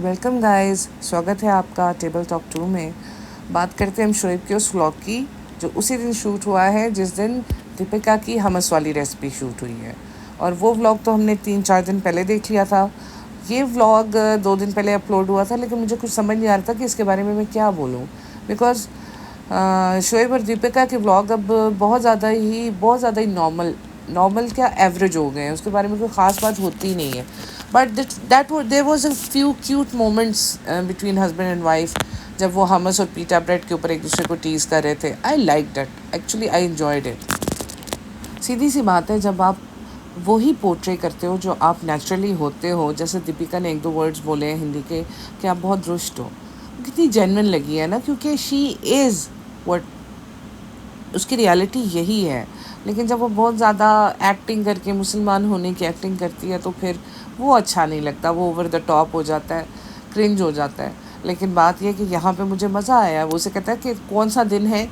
Welcome guys, स्वागत है आपका टेबल टॉक 2 में। बात करते हैं हम शोएब के उस व्लॉग की जो उसी दिन शूट हुआ है जिस दिन दीपिका की हमस वाली रेसिपी शूट हुई है। और वो व्लॉग तो हमने 3-4 दिन पहले देख लिया था। ये व्लॉग 2 दिन पहले अपलोड हुआ था, लेकिन मुझे कुछ समझ नहीं आ रहा था कि इसके बारे में मैं क्या बोलूँ। बिकॉज शोएब और दीपिका के व्लॉग अब बहुत ज़्यादा ही नॉर्मल क्या एवरेज हो गए हैं। उसके बारे में कोई ख़ास बात होती ही नहीं है। But that there was a few cute moments between husband and wife, जब वो हमस और पीटा ब्रेड के ऊपर एक दूसरे को टीज कर रहे थे। I like that, actually I enjoyed it. सीधी सी बात है, जब आप वो ही पोर्ट्रे करते हो जो आप नेचुरली होते हो, जैसे दीपिका ने 1-2 वर्ड्स बोले हैं हिंदी के कि आप बहुत दुष्ट हो, कितनी जेन्युइन लगी है ना, क्योंकि शी इज़ वट, उसकी रियलिटी यही है। लेकिन जब वो बहुत ज़्यादा एक्टिंग करके मुसलमान होने की एक्टिंग करती है तो फिर वो अच्छा नहीं लगता, वो ओवर द टॉप हो जाता है, क्रिंज हो जाता है। लेकिन बात यह कि यहाँ पे मुझे मज़ा आया। वो उसे कहता है कि कौन सा दिन है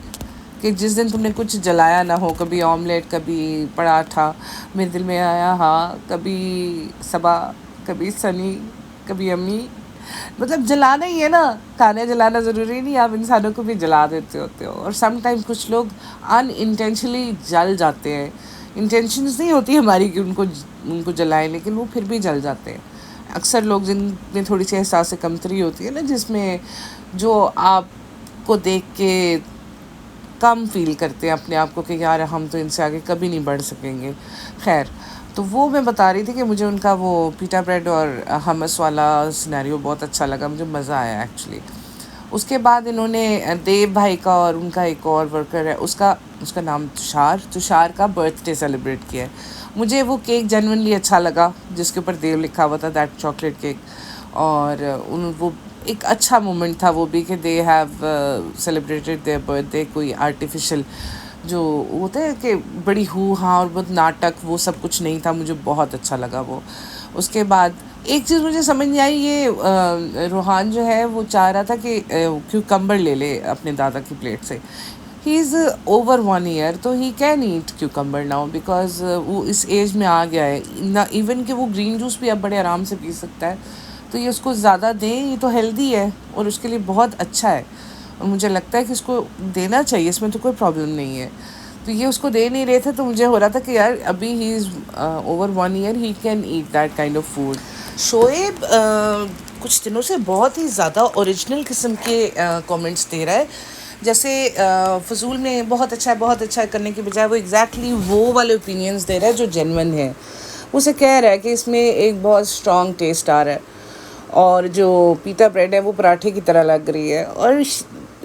कि जिस दिन तुमने कुछ जलाया ना हो, कभी ऑमलेट, कभी पराठा। मेरे दिल में आया हाँ, कभी सबा, कभी सनी, कभी अम्मी। मतलब जलाना ही है ना, खाने जलाना ज़रूरी नहीं, आप इंसानों को भी जला देते होते हो। और सम टाइम कुछ लोग अनइंटेंशनली जल जाते हैं। इंटेंशंस नहीं होती हमारी कि उनको उनको जलाएं, लेकिन वो फिर भी जल जाते हैं। अक्सर लोग जिनमें थोड़ी सी एहसास कमतरी होती है ना, जिसमें जो आपको देख के कम फील करते हैं अपने आप को कि यार हम तो इनसे आगे कभी नहीं बढ़ सकेंगे। खैर, तो वो मैं बता रही थी कि मुझे उनका वो पीटा ब्रेड और हमस वाला सिनेरियो बहुत अच्छा लगा, मुझे मज़ा आया एक्चुअली। उसके बाद इन्होंने देव भाई का और उनका एक और वर्कर है, उसका उसका नाम तुषार का बर्थडे सेलिब्रेट किया है। मुझे वो केक जेन्युइनली अच्छा लगा जिसके ऊपर देव लिखा हुआ था, दैट चॉकलेट केक। और उन वो एक अच्छा मोमेंट था वो भी कि they have celebrated their birthday. कोई आर्टिफिशियल जो होता है कि बड़ी हु हाँ और बहुत नाटक, वो सब कुछ नहीं था। मुझे बहुत अच्छा लगा वो। उसके बाद एक चीज़ मुझे समझ नहीं आई, ये रोहान जो है वो चाह रहा था कि क्यूकम्बर ले ले अपने दादा की प्लेट से। ही इज़ ओवर 1 ईयर, तो he can eat cucumber now, because वो इस एज में आ गया है ना। इवन कि वो ग्रीन जूस भी अब बड़े आराम से पी सकता है। तो ये उसको ज़्यादा दें, ये तो हेल्दी है और उसके लिए बहुत अच्छा है। और मुझे लगता है कि इसको देना चाहिए, इसमें तो कोई प्रॉब्लम नहीं है। तो ये उसको दे नहीं रहे थे, तो मुझे हो रहा था कि यार अभी he is over 1 year, he can eat that kind of food. Shoaib कुछ दिनों से बहुत ही ज़्यादा ओरिजिनल किस्म के कमेंट्स दे रहा है। जैसे फजूल में बहुत अच्छा है करने की बजाय वो एग्जैक्टली वो वाले ओपिनियंस दे रहा है जो जेन्युइन है। उसे कह रहा है कि इसमें एक बहुत स्ट्रॉन्ग टेस्ट आ रहा है और जो पीटा ब्रेड है वो पराठे की तरह लग रही है। और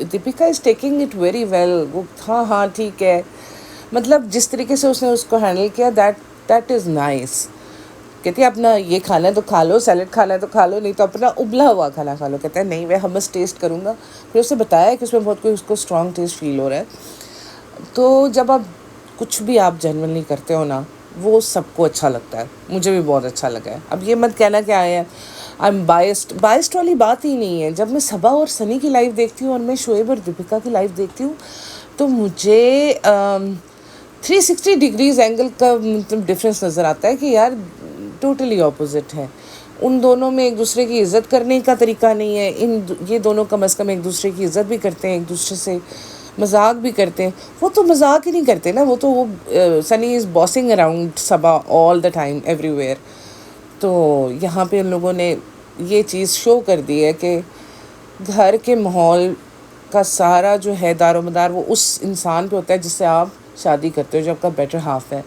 Deepika is taking it very well. वो हाँ हाँ ठीक है, मतलब जिस तरीके से उसने उसको हैंडल किया, दैट इज़ नाइस। कहती है अपना ये खाना है तो खा लो, सैलेड खाना है तो खा लो, नहीं तो अपना उबला हुआ खाना खा लो। कहता है नहीं, मैं हमस टेस्ट करूँगा। फिर उसने बताया कि उसमें बहुत कोई उसको स्ट्रॉन्ग टेस्ट फील हो रहा है। तो जब आप कुछ भी आप जेन्युइनली करते हो ना, वो सबको अच्छा लगता है। मुझे भी बहुत अच्छा लगा है। अब ये मत कहना क्या है आई एम बाइस्ड वाली बात ही नहीं है। जब मैं सबा और सनी की लाइव देखती हूँ और मैं शोएब और दीपिका की लाइव देखती हूँ, तो मुझे 360 डिग्रीज एंगल का मतलब डिफरेंस नज़र आता है कि यार टोटली ऑपोजिट है। उन दोनों में एक दूसरे की इज़्ज़त करने का तरीका नहीं है। ये दोनों कम अज़ कम एक दूसरे की इज़्ज़त भी करते हैं, एक दूसरे से मजाक भी करते हैं। वो तो मजाक ही नहीं करते ना, वो Sunny is bossing around Saba all the time everywhere. तो यहाँ पे उन लोगों ने ये चीज़ शो कर दी है कि घर के माहौल का सारा जो है दारोमदार वो उस इंसान पे होता है जिससे आप शादी करते हो, जो आपका बेटर हाफ है।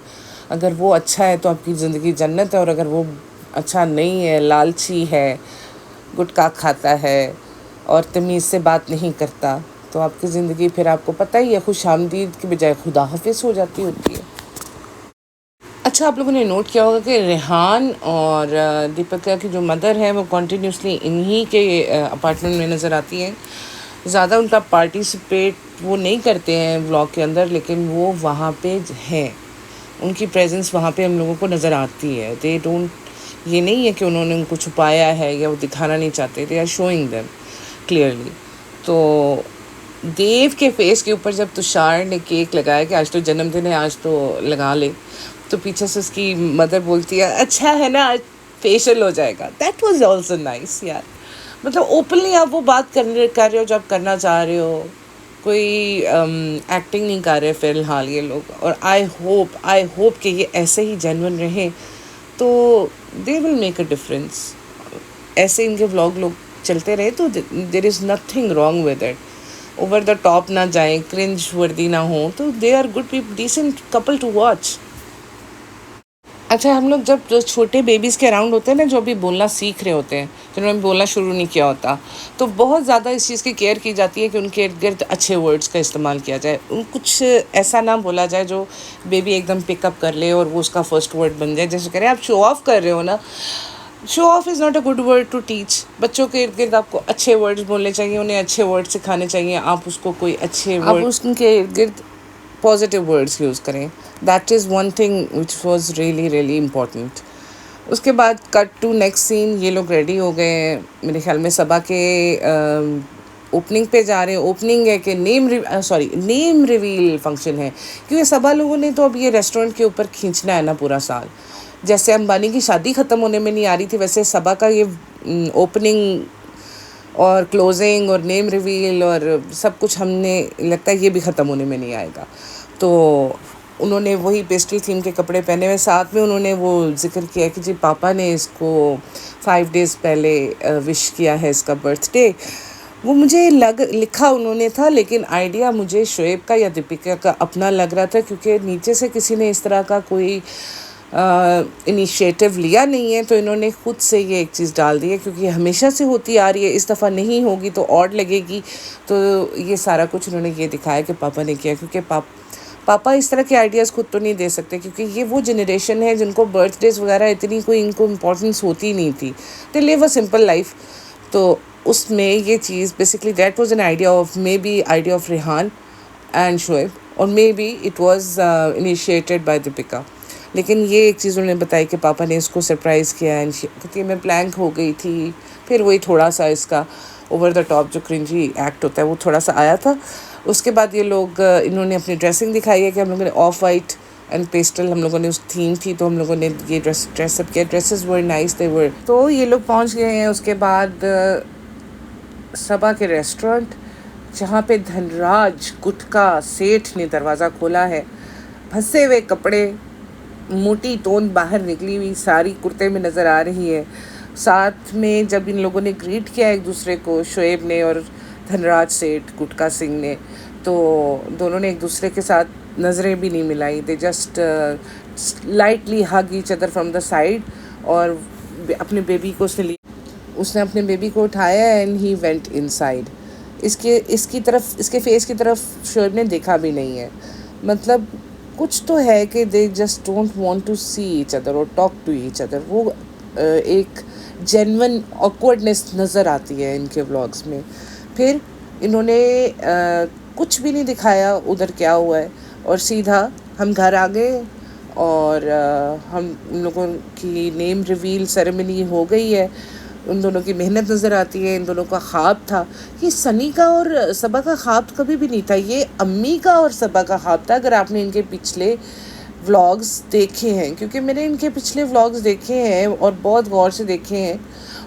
अगर वो अच्छा है तो आपकी ज़िंदगी जन्नत है, और अगर वो अच्छा नहीं है, लालची है, गुटखा खाता है और तमीज़ से बात नहीं करता, तो आपकी ज़िंदगी फिर आपको पता ही है खुश आमदीद की बजाय खुदा हाफिज़ हो जाती होती है। अच्छा, आप लोगों ने नोट किया होगा कि रेहान और दीपिका की जो मदर है वो कॉन्टीन्यूसली इन्हीं के अपार्टमेंट में नज़र आती हैं। ज़्यादा उनका पार्टिसिपेट वो नहीं करते हैं व्लॉग के अंदर, लेकिन वो वहाँ पे हैं। उनकी प्रेजेंस वहाँ पे हम लोगों को नज़र आती है। दे डोंट, ये नहीं है कि उन्होंने उनको छुपाया है या वो दिखाना नहीं चाहते, they are showing them clearly. तो देव के फेस के ऊपर जब तुषार ने केक लगाया कि आज तो जन्मदिन है, आज तो लगा ले, तो पीछे से उसकी मदर बोलती है अच्छा है ना, आज फेशियल हो जाएगा। दैट वाज आल्सो नाइस यार। मतलब ओपनली आप वो बात कर रहे हो जो आप करना चाह रहे हो, कोई एक्टिंग नहीं कर रहे फ़िलहाल ये लोग। और आई होप कि ये ऐसे ही जेन्युइन रहें, तो they will make a difference. ऐसे इनके व्लॉग लोग चलते रहे तो there is nothing wrong with it. Over the top ना जाए, क्रिंज वर्दी ना हो, तो they are good people, decent couple to watch. अच्छा, हम लोग जब जो छोटे बेबीज़ के अराउंड होते हैं ना, जो अभी बोलना सीख रहे होते हैं, जिन्होंने बोलना शुरू नहीं किया होता, तो बहुत ज़्यादा इस चीज़ की केयर की जाती है कि उनके इर्द गिर्द अच्छे वर्ड्स का इस्तेमाल किया जाए। कुछ ऐसा ना बोला जाए जो बेबी एकदम पिकअप कर ले और वो उसका फर्स्ट वर्ड बन जाए। जैसे कह रहे हैं आप शो ऑफ कर रहे हो ना, show off is not a good word to teach. बच्चों के इर्द गिर्द आपको अच्छे वर्ड्स बोलने चाहिए, उन्हें अच्छे वर्ड सिखाने चाहिए। आप उसको कोई अच्छे आप उसके इर्द गिर्द पॉजिटिव वर्ड्स यूज़ करें। That is one thing which was really really important. उसके बाद कट टू नेक्स्ट सीन, ये लोग रेडी हो गए हैं। मेरे ख्याल में सबा के ओपनिंग पे जा रहे हैं। ओपनिंग है कि नेम रिवील फंक्शन है, क्योंकि सबा लोगों ने तो अब ये रेस्टोरेंट के ऊपर खींचना है ना पूरा साल। जैसे अंबानी की शादी ख़त्म होने में नहीं आ रही थी, वैसे सबा का ये ओपनिंग और क्लोजिंग और नेम रिवील और सब कुछ हमने लगता है ये भी ख़त्म होने में नहीं आएगा। तो उन्होंने वही पेस्टल थीम के कपड़े पहने हुए, साथ में उन्होंने वो जिक्र किया कि जी पापा ने इसको 5 डेज़ पहले विश किया है इसका बर्थडे। वो मुझे लिखा उन्होंने था, लेकिन आइडिया मुझे शोएब का या दीपिका का अपना लग रहा था, क्योंकि नीचे से किसी ने इस तरह का कोई इनिशिएटिव लिया नहीं है, तो इन्होंने खुद से ये एक चीज़ डाल दी है, क्योंकि हमेशा से होती आ रही है, इस दफ़ा नहीं होगी तो ऑड लगेगी। तो ये सारा कुछ इन्होंने ये दिखाया कि पापा ने किया, क्योंकि पापा इस तरह के आइडियाज़ खुद तो नहीं दे सकते, क्योंकि ये वो जनरेशन है जिनको बर्थडेज वगैरह इतनी कोई इनको इम्पोर्टेंस होती नहीं थी। They live a simple life. तो उसमें ये चीज़ basically that was an idea of idea of Rehan and Shoaib, और maybe it was initiated by Deepika. लेकिन ये एक चीज़ उन्होंने बताई कि पापा ने इसको सरप्राइज़ किया एंड क्योंकि मैं ब्लैंक हो गई थी। फिर वही थोड़ा सा इसका ओवर द टॉप जो क्रिंजी एक्ट होता है वो थोड़ा सा आया था। उसके बाद ये लोग इन्होंने अपनी ड्रेसिंग दिखाई है कि हम लोगों ने ऑफ वाइट एंड पेस्टल, हम लोगों ने उस थीम थी तो हम लोगों ने ये ड्रेसअप किया। ड्रेसेस वर नाइस, दे वर। तो ये लोग पहुंच गए हैं उसके बाद सबा के रेस्टोरेंट, जहाँ पे धनराज गुटका सेठ ने दरवाज़ा खोला है। फंसे हुए कपड़े, मोटी तोंद बाहर निकली हुई, सारी कुर्ते में नज़र आ रही है। साथ में जब इन लोगों ने ग्रीट किया एक दूसरे को, शोएब ने और धनराज सेठ गुटका सिंह ने, तो दोनों ने एक दूसरे के साथ नज़रें भी नहीं मिलाई। They just lightly hug each other from the side, और अपने बेबी को उसने अपने बेबी को उठाया एंड ही वेंट इनसाइड। इसके फेस की तरफ शोएब ने देखा भी नहीं है। मतलब कुछ तो है कि they just don't want to see each other और टॉक टू ईच अदर। वो एक जेन्युइन ऑकवर्डनेस नज़र आती है इनके व्लॉग्स में। फिर इन्होंने कुछ भी नहीं दिखाया उधर क्या हुआ है, और सीधा हम घर आ गए और हम लोगों की नेम रिवील सेरेमनी हो गई है। उन दोनों की मेहनत नज़र आती है। इन दोनों का ख्वाब था, ये सनी का और सबा का ख्वाब कभी भी नहीं था, ये अम्मी का और सबा का ख्वाब था। अगर आपने इनके पिछले व्लॉग्स देखे हैं, क्योंकि मैंने इनके पिछले व्लॉग्स देखे हैं और बहुत गौर से देखे हैं,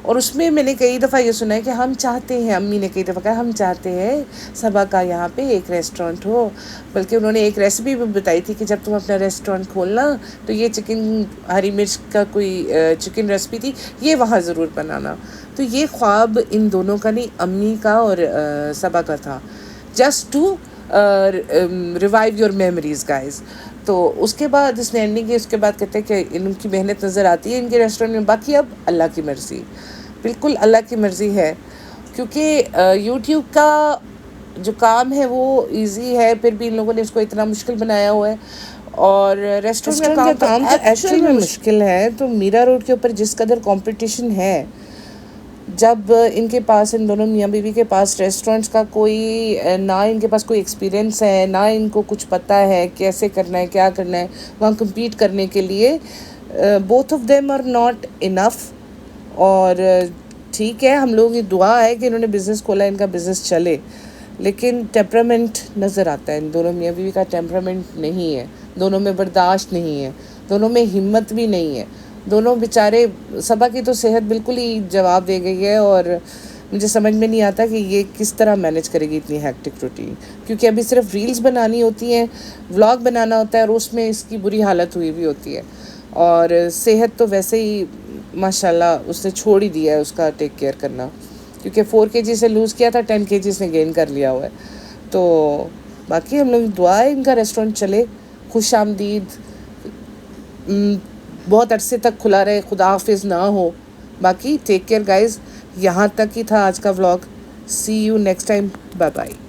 और उसमें मैंने कई दफ़ा ये सुना है कि हम चाहते हैं, अम्मी ने कई दफ़ा कहा हम चाहते हैं सबा का यहाँ पे एक रेस्टोरेंट हो। बल्कि उन्होंने एक रेसिपी भी बताई थी कि जब तुम अपना रेस्टोरेंट खोलना तो ये चिकन हरी मिर्च का कोई चिकन रेसिपी थी, ये वहाँ ज़रूर बनाना। तो ये ख्वाब इन दोनों का नहीं, अम्मी का और सबा का था, just to revive your memories guys. तो उसके बाद इसने एंडिंग की, उसके बाद कहते हैं कि इनकी मेहनत नज़र आती है इनके रेस्टोरेंट में। बाकी अब अल्लाह की मर्ज़ी, बिल्कुल अल्लाह की मर्ज़ी है, क्योंकि यूट्यूब का जो काम है वो इजी है, फिर भी इन लोगों ने इसको इतना मुश्किल बनाया हुआ है। और रेस्टोरेंट का काम तो एक्चुअली में मुश्किल है। तो मीरा रोड के ऊपर जिस कदर कंपटीशन है, जब इनके पास, इन दोनों मियाँ बीवी के पास रेस्टोरेंट्स का कोई ना, इनके पास कोई एक्सपीरियंस है ना, इनको कुछ पता है कैसे करना है क्या करना है वहाँ compete करने के लिए, both of them are not enough. और ठीक है, हम लोगों की दुआ है कि इन्होंने बिज़नेस खोला, इनका बिज़नेस चले, लेकिन टेम्परामेंट नज़र आता है इन दोनों मियाँ बीवी का। टेम्परामेंट नहीं है दोनों में, बर्दाश्त नहीं है दोनों में, हिम्मत भी नहीं है। दोनों बेचारे, सबा की तो सेहत बिल्कुल ही जवाब दे गई है, और मुझे समझ में नहीं आता कि ये किस तरह मैनेज करेगी इतनी हैक्टिक रूटीन, क्योंकि अभी सिर्फ रील्स बनानी होती हैं, व्लॉग बनाना होता है और उसमें इसकी बुरी हालत हुई भी होती है। और सेहत तो वैसे ही माशाल्लाह उसने छोड़ ही दिया है उसका टेक केयर करना, क्योंकि 4 kg से लूज़ किया था, 10 kg इसने गेन कर लिया हुआ है। तो बाकी हम लोग दुआ है इनका रेस्टोरेंट चले, खुश आमदीद, बहुत अरसे तक खुला रहे, खुदा हाफिज़ ना हो। बाकी टेक केयर गाइज़। यहाँ तक ही था आज का vlog. See you next time, bye bye.